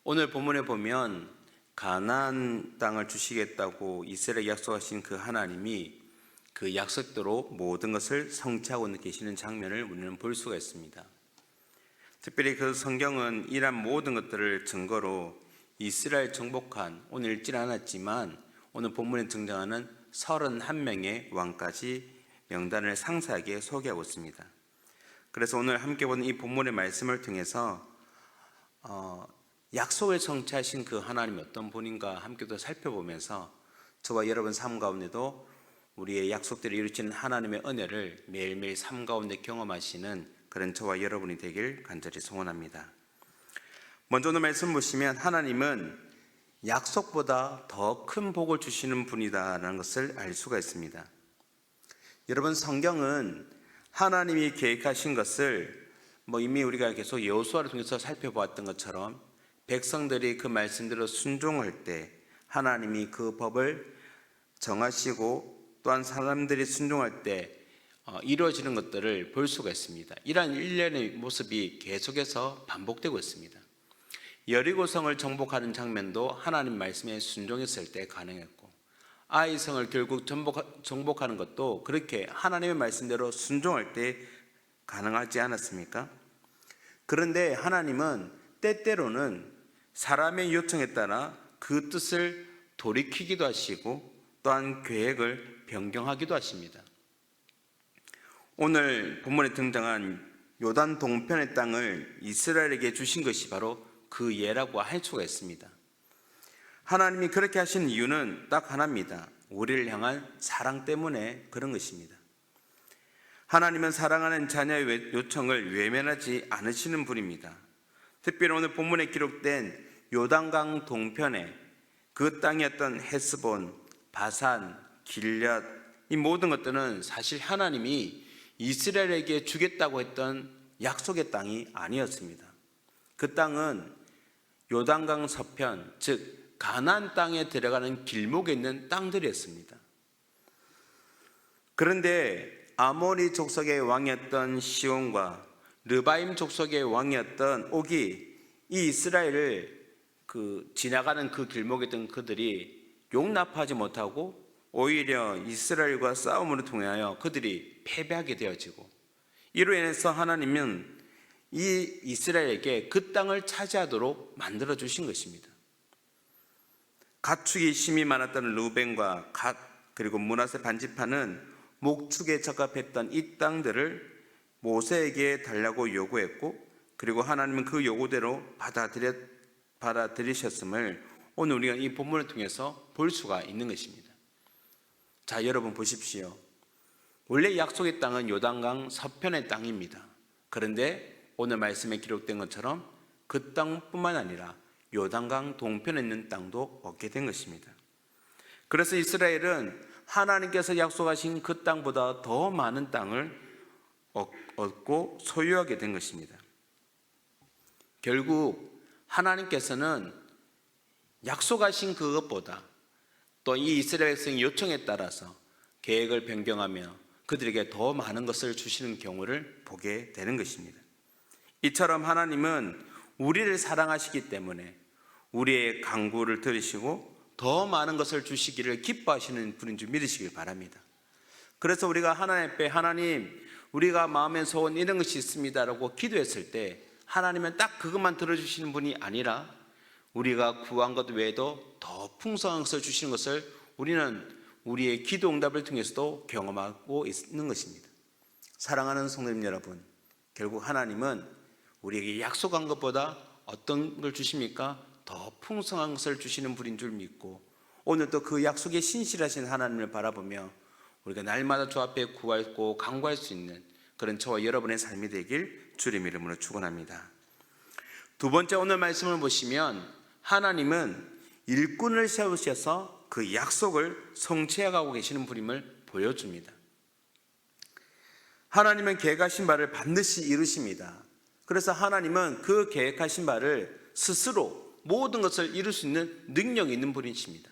오늘 본문에 보면 가나안 땅을 주시겠다고 이스라엘에 약속하신 그 하나님이 그 약속대로 모든 것을 성취하고 계시는 장면을 우리는 볼 수가 있습니다. 특별히 그 성경은 이러한 모든 것들을 증거로 이스라엘 정복한, 오늘 읽질 않았지만 오늘 본문에 등장하는 31명의 왕까지 명단을 상세하게 소개하고 있습니다. 그래서 오늘 함께 보는 이 본문의 말씀을 통해서 약속을 성취하신 그 하나님이 어떤 분인가 함께 또 살펴보면서 저와 여러분 삶 가운데도 우리의 약속들을 이루시는 하나님의 은혜를 매일매일 삶 가운데 경험하시는 그런 저와 여러분이 되길 간절히 소원합니다. 먼저 오늘 말씀 보시면 하나님은 약속보다 더 큰 복을 주시는 분이다라는 것을 알 수가 있습니다. 여러분, 성경은 하나님이 계획하신 것을 이미 우리가 계속 여호수아를 통해서 살펴보았던 것처럼 백성들이 그 말씀대로 순종할 때 하나님이 그 법을 정하시고 또한 사람들이 순종할 때 이루어지는 것들을 볼 수가 있습니다. 이러한 일련의 모습이 계속해서 반복되고 있습니다. 여리고성을 정복하는 장면도 하나님 말씀에 순종했을 때 가능했고, 아이성을 결국 정복하는 것도 그렇게 하나님의 말씀대로 순종할 때 가능하지 않았습니까? 그런데 하나님은 때때로는 사람의 요청에 따라 그 뜻을 돌이키기도 하시고 또한 계획을 변경하기도 하십니다. 오늘 본문에 등장한 요단 동편의 땅을 이스라엘에게 주신 것이 바로 그 예라고 할 수가 있습니다. 하나님이 그렇게 하신 이유는 딱 하나입니다. 우리를 향한 사랑 때문에 그런 것입니다. 하나님은 사랑하는 자녀의 요청을 외면하지 않으시는 분입니다. 특별히 오늘 본문에 기록된 요단강 동편에 그 땅이었던 헤스본, 바산, 길앗, 이 모든 것들은 사실 하나님이 이스라엘에게 주겠다고 했던 약속의 땅이 아니었습니다. 그 땅은 요단강 서편, 즉 가나안 땅에 들어가는 길목에 있는 땅들이었습니다. 그런데 아모리 족속의 왕이었던 시온과 르바임 족속의 왕이었던 옥이 이 이스라엘을 지나가는 그 길목에 있던 그들이 용납하지 못하고 오히려 이스라엘과 싸움으로 통하여 그들이 패배하게 되어지고, 이로 인해서 하나님은 이 이스라엘에게 그 땅을 차지하도록 만들어 주신 것입니다. 가축이 심이 많았던 루벤과 갓 그리고 므낫세 반지파는 목축에 적합했던 이 땅들을 모세에게 달라고 요구했고, 그리고 하나님은 그 요구대로 받아들이셨음을 오늘 우리가 이 본문을 통해서 볼 수가 있는 것입니다. 자, 여러분 보십시오. 원래 약속의 땅은 요단강 서편의 땅입니다. 그런데 오늘 말씀에 기록된 것처럼 그 땅뿐만 아니라 요단강 동편에 있는 땅도 얻게 된 것입니다. 그래서 이스라엘은 하나님께서 약속하신 그 땅보다 더 많은 땅을 얻고 소유하게 된 것입니다. 결국 하나님께서는 약속하신 그것보다 또 이 이스라엘 백성의 요청에 따라서 계획을 변경하며 그들에게 더 많은 것을 주시는 경우를 보게 되는 것입니다. 이처럼 하나님은 우리를 사랑하시기 때문에 우리의 간구를 들으시고 더 많은 것을 주시기를 기뻐하시는 분인 줄 믿으시길 바랍니다. 그래서 우리가 하나님 앞에 하나님, 우리가 마음에 소원 이런 것이 있습니다라고 기도했을 때 하나님은 딱 그것만 들어주시는 분이 아니라 우리가 구한 것 외에도 더 풍성한 것을 주시는 것을 우리는 우리의 기도 응답을 통해서도 경험하고 있는 것입니다. 사랑하는 성도님 여러분, 결국 하나님은 우리에게 약속한 것보다 어떤 걸 주십니까? 더 풍성한 것을 주시는 분인 줄 믿고, 오늘도 그 약속에 신실하신 하나님을 바라보며 우리가 날마다 주 앞에 구하고 간구할 수 있는 그런 저와 여러분의 삶이 되길 주님 이름으로 축원합니다. 두 번째, 오늘 말씀을 보시면 하나님은 일꾼을 세우셔서 그 약속을 성취해가고 계시는 분임을 보여줍니다. 하나님은 계획하신 바를 반드시 이루십니다. 그래서 하나님은 그 계획하신 바를 스스로 모든 것을 이룰 수 있는 능력이 있는 분이십니다.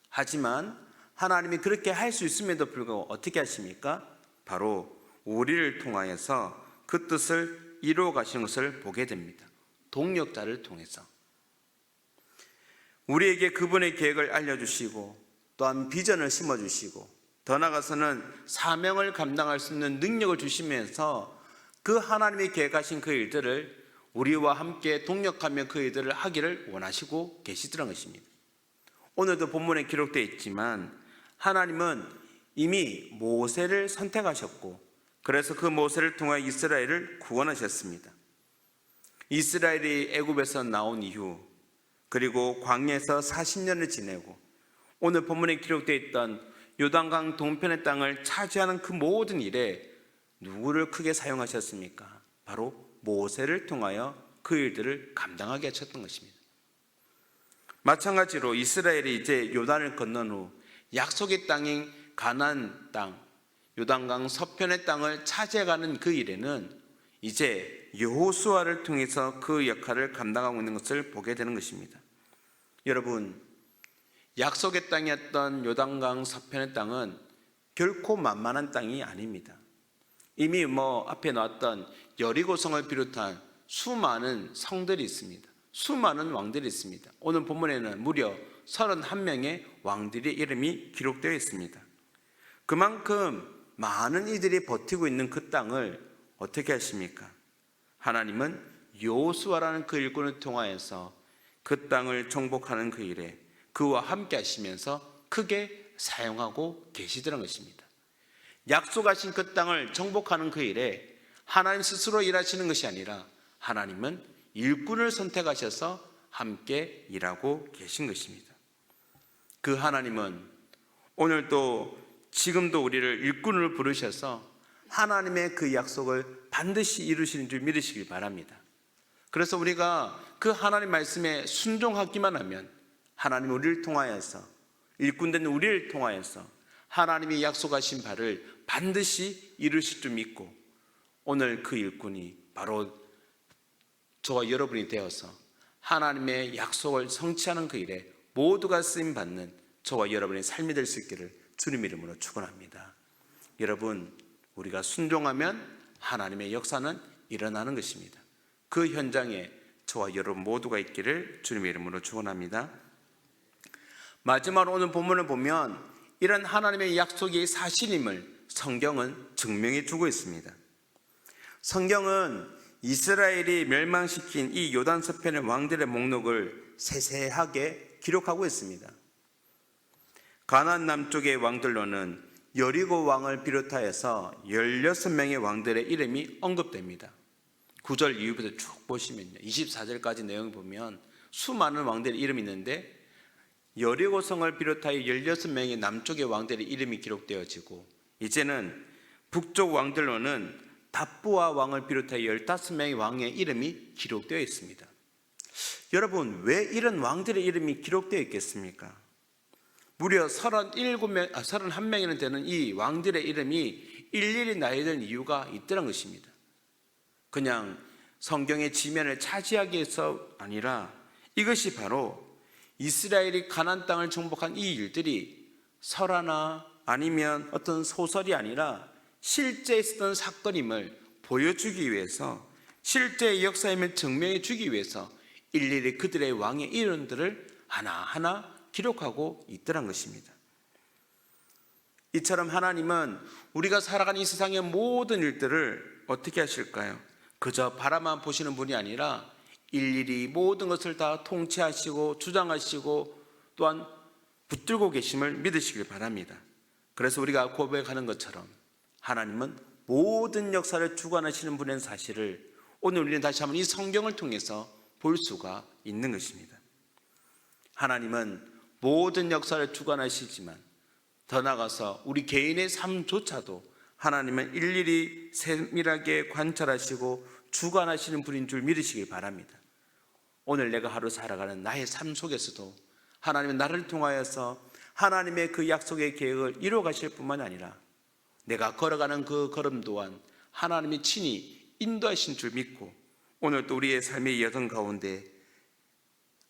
하지만 하나님이 그렇게 할 수 있음에도 불구하고 어떻게 하십니까? 바로 우리를 통하여서 그 뜻을 이루어 가시는 것을 보게 됩니다. 동력자를 통해서. 우리에게 그분의 계획을 알려주시고 또한 비전을 심어주시고 더 나아가서는 사명을 감당할 수 있는 능력을 주시면서 그 하나님이 계획하신 그 일들을 우리와 함께 동력하며 그 일들을 하기를 원하시고 계시더라는 것입니다. 오늘도 본문에 기록되어 있지만 하나님은 이미 모세를 선택하셨고 그래서 그 모세를 통하여 이스라엘을 구원하셨습니다. 이스라엘이 애굽에서 나온 이후 그리고 광야에서 40년을 지내고 오늘 본문에 기록되어 있던 요단강 동편의 땅을 차지하는 그 모든 일에 누구를 크게 사용하셨습니까? 바로 모세를 통하여 그 일들을 감당하게 하셨던 것입니다. 마찬가지로 이스라엘이 이제 요단을 건넌 후 약속의 땅인 가나안 땅, 요단강 서편의 땅을 차지해가는 그 일에는 이제 여호수아를 통해서 그 역할을 감당하고 있는 것을 보게 되는 것입니다. 여러분, 약속의 땅이었던 요단강 서편의 땅은 결코 만만한 땅이 아닙니다. 이미 앞에 나왔던 여리고성을 비롯한 수많은 성들이 있습니다. 수많은 왕들이 있습니다. 오늘 본문에는 무려 31명의 왕들의 이름이 기록되어 있습니다. 그만큼 많은 이들이 버티고 있는 그 땅을 어떻게 하십니까? 하나님은 여호수아라는 그 일꾼을 통하여서 그 땅을 정복하는 그 일에 그와 함께 하시면서 크게 사용하고 계시더라는 것입니다. 약속하신 그 땅을 정복하는 그 일에 하나님 스스로 일하시는 것이 아니라 하나님은 일꾼을 선택하셔서 함께 일하고 계신 것입니다. 그 하나님은 오늘도 지금도 우리를 일꾼을 부르셔서 하나님의 그 약속을 반드시 이루시는 줄 믿으시길 바랍니다. 그래서 우리가 그 하나님 말씀에 순종하기만 하면 하나님 우리를 통하여서 일꾼된 우리를 통하여서 하나님이 약속하신 바를 반드시 이루실 줄 믿고 오늘 그 일꾼이 바로 저와 여러분이 되어서 하나님의 약속을 성취하는 그 일에 모두가 쓰임받는 저와 여러분의 삶이 될 수 있기를 주님 이름으로 축원합니다. 여러분, 우리가 순종하면 하나님의 역사는 일어나는 것입니다. 그 현장에 저와 여러분 모두가 있기를 주님의 이름으로 축원합니다. 마지막으로 오늘 본문을 보면 이런 하나님의 약속이 사실임을 성경은 증명해 주고 있습니다. 성경은 이스라엘이 멸망시킨 이 요단 서편의 왕들의 목록을 세세하게 기록하고 있습니다. 가나안 남쪽의 왕들로는 여리고 왕을 비롯하여서 16명의 왕들의 이름이 언급됩니다. 9절 이후부터 쭉 보시면요, 24절까지 내용을 보면 수많은 왕들의 이름이 있는데 여리고성을 비롯하여 16명의 남쪽의 왕들의 이름이 기록되어지고 이제는 북쪽 왕들로는 답부아 왕을 비롯하여 15명의 왕의 이름이 기록되어 있습니다. 여러분, 왜 이런 왕들의 이름이 기록되어 있겠습니까? 무려 31명이나 되는 이 왕들의 이름이 일일이 나야 되는 이유가 있다는 것입니다. 그냥 성경의 지면을 차지하기 위해서 아니라 이것이 바로 이스라엘이 가나안 땅을 정복한 이 일들이 설화나 아니면 어떤 소설이 아니라 실제 있었던 사건임을 보여주기 위해서, 실제의 역사임을 증명해 주기 위해서 일일이 그들의 왕의 이름들을 하나하나 기록하고 있더란 것입니다. 이처럼 하나님은 우리가 살아가는 이 세상의 모든 일들을 어떻게 하실까요? 그저 바라만 보시는 분이 아니라 일일이 모든 것을 다 통치하시고 주장하시고 또한 붙들고 계심을 믿으시길 바랍니다. 그래서 우리가 고백하는 것처럼 하나님은 모든 역사를 주관하시는 분의 사실을 오늘 우리는 다시 한번 이 성경을 통해서 볼 수가 있는 것입니다. 하나님은 모든 역사를 주관하시지만 더 나아가서 우리 개인의 삶조차도 하나님은 일일이 세밀하게 관찰하시고 주관하시는 분인 줄 믿으시길 바랍니다. 오늘 내가 하루 살아가는 나의 삶 속에서도 하나님은 나를 통하여서 하나님의 그 약속의 계획을 이루어 가실 뿐만 아니라 내가 걸어가는 그 걸음 또한 하나님이 친히 인도하신 줄 믿고 오늘 또 우리의 삶의 여정 가운데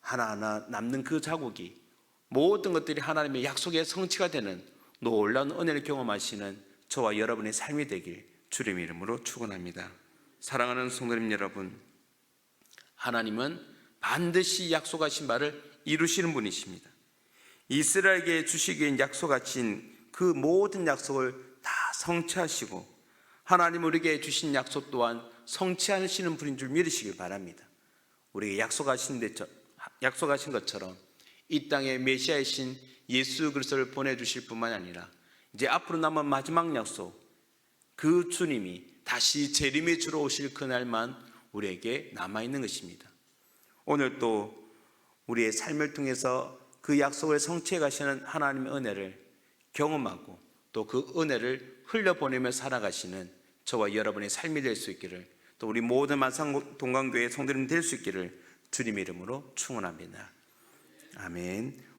하나하나 남는 그 자국이 모든 것들이 하나님의 약속의 성취가 되는 놀라운 은혜를 경험하시는 저와 여러분의 삶이 되길 주님의 이름으로 축원합니다. 사랑하는 성도님 여러분, 하나님은 반드시 약속하신 바를 이루시는 분이십니다. 이스라엘에게 주시기엔 약속하신 그 모든 약속을 다 성취하시고 하나님 우리에게 주신 약속 또한 성취하시는 분인 줄 믿으시길 바랍니다. 우리에게 약속하신 것처럼 이 땅에 메시아이신 예수 그리스도를 보내주실 뿐만 아니라 이제 앞으로 남은 마지막 약속, 그 주님이 다시 재림의 주로 오실 그날만 우리에게 남아있는 것입니다. 오늘 또 우리의 삶을 통해서 그 약속을 성취해 가시는 하나님의 은혜를 경험하고 또 그 은혜를 흘려보내며 살아가시는 저와 여러분의 삶이 될 수 있기를, 또 우리 모든 만상 동강교회 성도님 될 수 있기를 주님의 이름으로 축원합니다. 아멘.